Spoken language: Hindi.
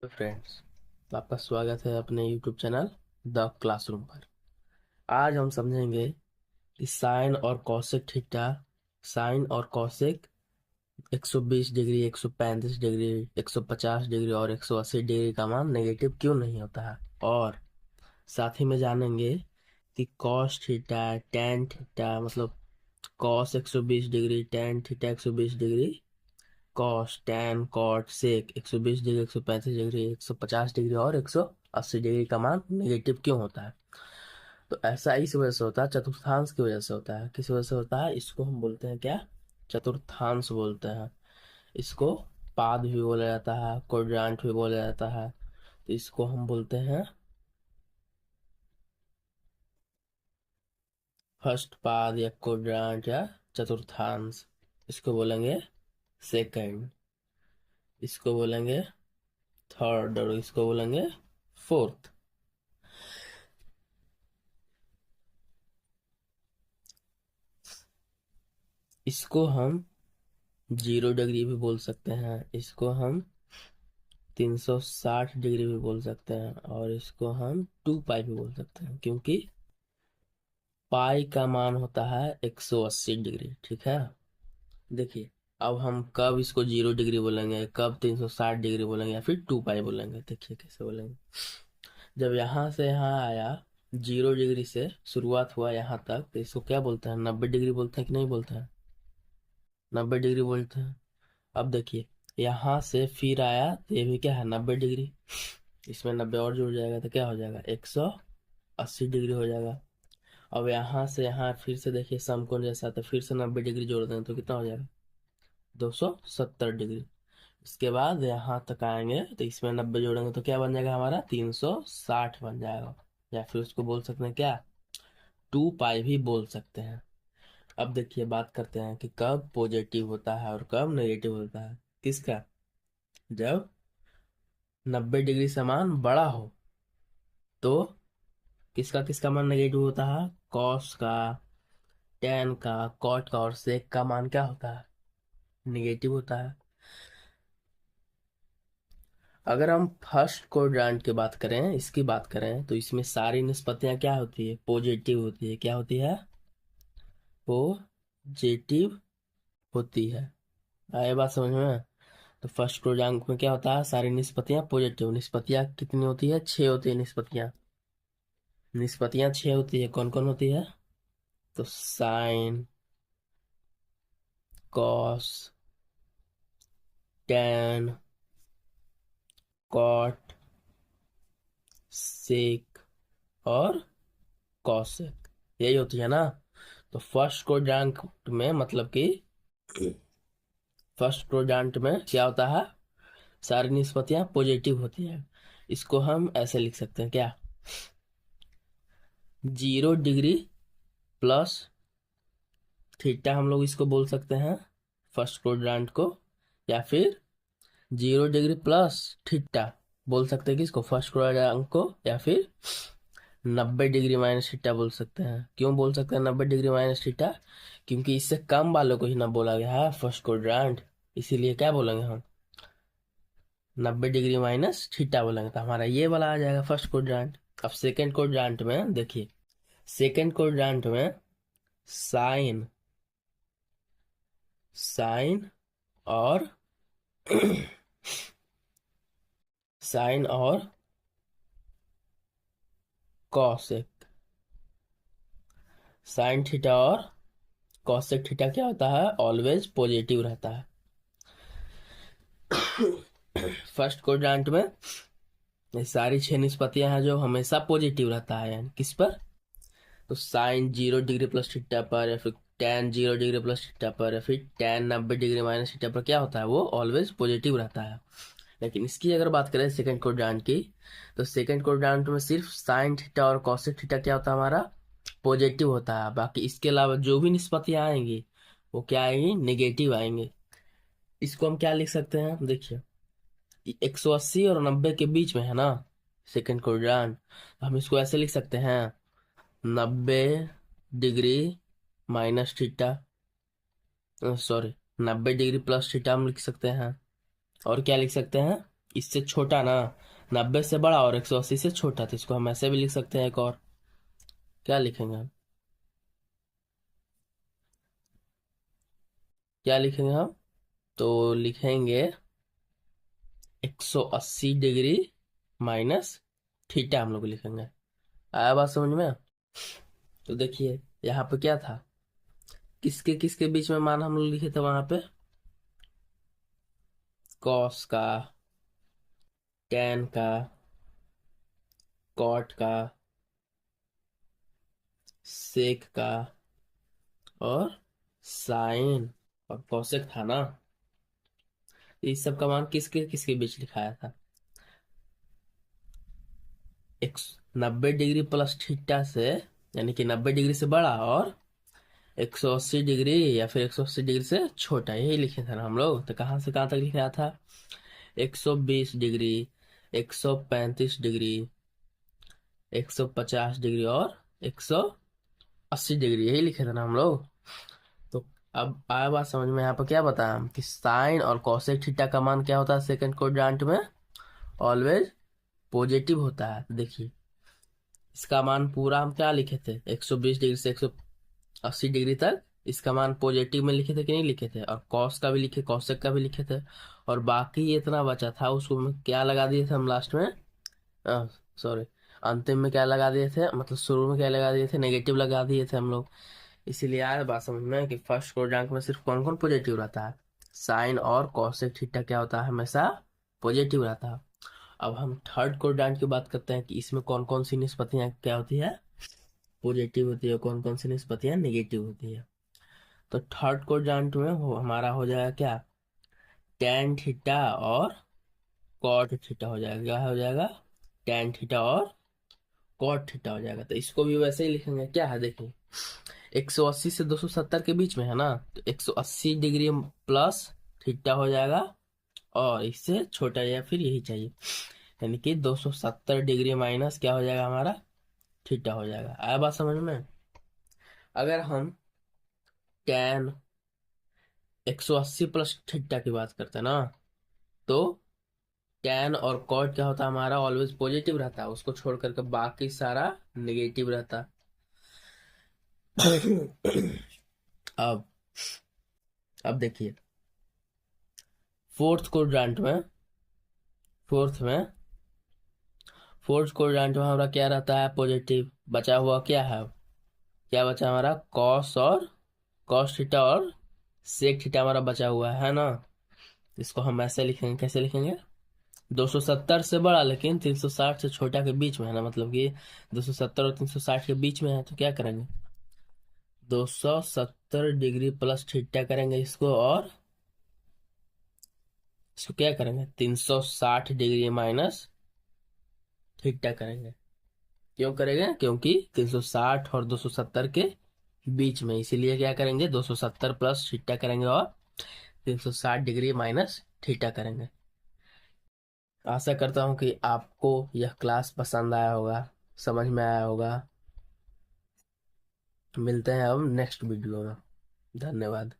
तो फ्रेंड्स, आपका स्वागत है अपने यूट्यूब चैनल द क्लासरूम पर। आज हम समझेंगे कि साइन और कॉसेक थीटा, साइन और कॉसेक 120 डिग्री, 135 डिग्री, 150 डिग्री और 180 डिग्री का मान नेगेटिव क्यों नहीं होता है। और साथ ही में जानेंगे कि कॉस थीटा, टेन थीटा मतलब cos 120 degree, tan theta 120 degree, cos, tan, cot, sec 120 degree, 135 degree, 150 degree और 180 डिग्री का मान नेगेटिव क्यों होता है। तो ऐसा इस वजह से होता है, चतुर्थांश की वजह से होता है। किस वजह से होता है? इसको हम बोलते हैं क्या? चतुर्थांश बोलते हैं। इसको पाद भी बोला जाता है, क्वाड्रेंट भी बोला जाता है। तो इसको हम बोलते हैं फर्स्ट पाद या क्वाड्रेंट या चतुर्थांश। इसको बोलेंगे सेकंड, इसको बोलेंगे थर्ड और इसको बोलेंगे फोर्थ। इसको हम 0 डिग्री भी बोल सकते हैं, इसको हम 360 डिग्री भी बोल सकते हैं और इसको हम 2 पाई भी बोल सकते हैं, क्योंकि पाई का मान होता है 180 डिग्री। ठीक है, देखिए अब हम कब इसको 0 डिग्री बोलेंगे, कब 360 डिग्री बोलेंगे या फिर 2 पाई बोलेंगे। देखिए कैसे बोलेंगे। जब यहाँ से यहाँ आया, 0 डिग्री से शुरुआत हुआ यहाँ तक, तो इसको क्या बोलते हैं? 90 डिग्री बोलते हैं कि नहीं बोलते हैं? 90 डिग्री बोलते हैं। अब देखिए यहाँ से फिर आया तो ये भी क्या है? 90 डिग्री। इसमें 90 और जुड़ जाएगा तो क्या हो जाएगा? 180 डिग्री हो जाएगा। अब यहाँ से यहाँ फिर से देखिए समकोण जैसा, तो फिर से 90 डिग्री जोड़ दें तो कितना हो जाएगा? 270 डिग्री। इसके बाद यहाँ तक आएंगे तो इसमें 90 जोड़ेंगे तो क्या बन जाएगा हमारा? 360 बन जाएगा। या फिर उसको बोल सकते हैं क्या? 2 पाई भी बोल सकते हैं। अब देखिए बात करते हैं कि कब पॉजिटिव होता है और कब नेगेटिव होता है। किसका? जब 90 डिग्री से मान बड़ा हो तो किसका किसका मान नेगेटिव होता है? कॉस का, टेन का, कॉट का और सेक का मान क्या होता है? नेगेटिव होता है। अगर हम फर्स्ट क्वाड्रेंट की बात करें, इसकी बात करें, तो इसमें सारी निष्पत्तियां क्या होती है? पॉजिटिव होती है। क्या होती है? पॉजिटिव होती है। आए बात समझ में? तो फर्स्ट क्वाड्रेंट में क्या होता है? सारी निष्पत्तियां पॉजिटिव। निष्पत्तियां कितनी होती है? 6 होती है निष्पत्तियां। निष्पत्तियां 6 होती है। कौन कौन होती है? तो साइन, कॉस, टैन, कॉट, सेक और कॉसेक, यही होती है ना। तो फर्स्ट क्वाड्रेंट में मतलब कि फर्स्ट क्वाड्रेंट में क्या होता है? सारी निष्पत्तियां पॉजिटिव होती है। इसको हम ऐसे लिख सकते हैं क्या? 0 डिग्री प्लस थीटा हम लोग इसको बोल सकते हैं फर्स्ट क्वाड्रेंट को, या फिर 0 डिग्री प्लस थीटा बोल सकते हैं किसको? फर्स्ट क्वाड्रेंट को। या फिर 90 डिग्री माइनस थीटा बोल सकते हैं। क्यों बोल सकते हैं 90 डिग्री माइनस थीटा? क्योंकि इससे कम वालों को ही ना बोला गया है फर्स्ट क्वाड्रेंट, इसीलिए क्या बोलेंगे हम? 90 डिग्री माइनस थीटा बोलेंगे तो हमारा ये वाला आ जाएगा फर्स्ट क्वाड्रेंट। अब सेकेंड क्वाड्रेंट में देखिए, सेकेंड क्वाड्रेंट में साइन, साइन और साइन और कॉसेक, साइन थीटा और कॉसेक थीटा क्या होता है? ऑलवेज पॉजिटिव रहता है फर्स्ट क्वाड्रेंट में। ये सारी 6 निष्पत्तियां हैं जो हमेशा पॉजिटिव रहता है, यानी किस पर? तो साइन 0 डिग्री प्लस थीटा पर, या फिर टेन 0 डिग्री प्लस थीटा पर, या फिर टेन 90 डिग्री माइनस थीटा पर क्या होता है? वो ऑलवेज पॉजिटिव रहता है। लेकिन इसकी अगर बात करें सेकंड क्वाड्रेंट की, तो सेकंड क्वाड्रेंट में सिर्फ साइन थीटा और कॉसेक थीटा क्या होता है हमारा? पॉजिटिव होता है। बाकी इसके अलावा जो भी निष्पत्तियां आएंगी वो क्या आएंगी? नेगेटिव आएंगे। इसको हम क्या लिख सकते हैं? देखिए 180 और 90 के बीच में है ना सेकंड क्वाड्रेंट, तो हम इसको ऐसे लिख सकते हैं 90 degree minus theta, sorry 90 degree plus theta हम लिख सकते हैं। और क्या लिख सकते हैं? इससे छोटा ना, 90 से बड़ा और 180 से छोटा, तो इसको हम ऐसे भी लिख सकते हैं एक और। क्या लिखेंगे हम? क्या लिखेंगे हम? तो लिखेंगे 180 डिग्री माइनस थीटा, हम लोग लिखेंगे। आया बात समझ में? तो देखिए यहाँ पे क्या था, किसके किसके बीच में मान हम लोग लिखे थे वहां पे? कॉस का, टैन का, कॉट का, सेक का और साइन और कॉसेक था ना। इस सब का मान किसके किसके बीच लिखाया था? एक 90 डिग्री प्लस थीटा से, यानी कि 90 डिग्री से बड़ा, और 180 डिग्री या फिर 180 डिग्री से छोटा, यही लिखे थे ना हम लोग। तो कहाँ से कहाँ तक लिखा था? 120 डिग्री, 135 डिग्री, 150 डिग्री और 180 डिग्री, यही लिखे थे ना हम लोग। तो अब आया बात समझ में, यहाँ पर क्या बताया हम कि साइन और कॉसेक थीटा का मान क्या होता है सेकंड क्वाड्रेंट में? ऑलवेज पॉजिटिव होता है। तो देखिए इसका मान पूरा हम क्या लिखे थे, 120 डिग्री से 180 डिग्री तक इसका मान पॉजिटिव में लिखे थे कि नहीं लिखे थे? और कॉस का भी लिखे, कॉसेक का भी लिखे थे। और बाकी ये इतना बचा था उसको में क्या लगा दिए थे हम लास्ट में, सॉरी, अंतिम में क्या लगा दिए थे, मतलब शुरू में क्या लगा दिए थे? नेगेटिव लगा दिए थे हम लोग। इसीलिए यार बात समझ में कि फर्स्ट क्वाड्रेंट में सिर्फ कौन कौन पॉजिटिव रहता है? साइन और कॉसेक थीटा क्या होता है? हमेशा पॉजिटिव रहता है। अब हम थर्ड क्वाड्रेंट की बात करते हैं कि इसमें कौन कौन सी निष्पत्तियां क्या होती है? पॉजिटिव होती है, कौन कौन सी निष्पत्तियां नेगेटिव होती है। तो थर्ड क्वाड्रेंट में हमारा हो जाएगा क्या? टेन थीटा और कॉट थीटा हो जाएगा। क्या हो जाएगा? टेन थीटा और कॉट थीटा हो जाएगा। तो इसको भी वैसे ही लिखेंगे। क्या है देखिए, 180 से 270 के बीच में है ना, तो 180 डिग्री प्लस थीटा हो जाएगा, और इससे छोटा या फिर यही चाहिए, यानी कि 270 डिग्री माइनस क्या हो जाएगा हमारा? थीटा हो जाएगा। आया बात समझ में? अगर हम टेन 180 प्लस थीटा की बात करते हैं ना, तो टैन और कॉट क्या होता है हमारा? ऑलवेज पॉजिटिव रहता है, उसको छोड़ करके बाकी सारा नेगेटिव रहता है। अब अब देखिए फोर्थ क्वाड्रेंट में, फोर्थ में फोर्थ क्वाड्रेंट में हमारा क्या रहता है? पॉजिटिव। बचा हुआ क्या है? क्या बचा हमारा? कॉस थीटा और सेक थीटा हमारा बचा हुआ है ना। इसको हम ऐसे लिखेंगे, कैसे लिखेंगे? 270 से बड़ा लेकिन 360 से छोटा के बीच में है ना, मतलब कि 270 और 360 के बीच में है, तो क्या करेंगे? 270 डिग्री प्लस थीटा करेंगे इसको, और इसको क्या करेंगे? 360 डिग्री माइनस थीटा करेंगे। क्यों करेंगे? क्योंकि 360 और 270 के बीच में, इसीलिए क्या करेंगे? 270 प्लस थीटा करेंगे और 360 डिग्री माइनस थीटा करेंगे। आशा करता हूँ कि आपको यह क्लास पसंद आया होगा, समझ में आया होगा। मिलते हैं हम नेक्स्ट वीडियो में। धन्यवाद।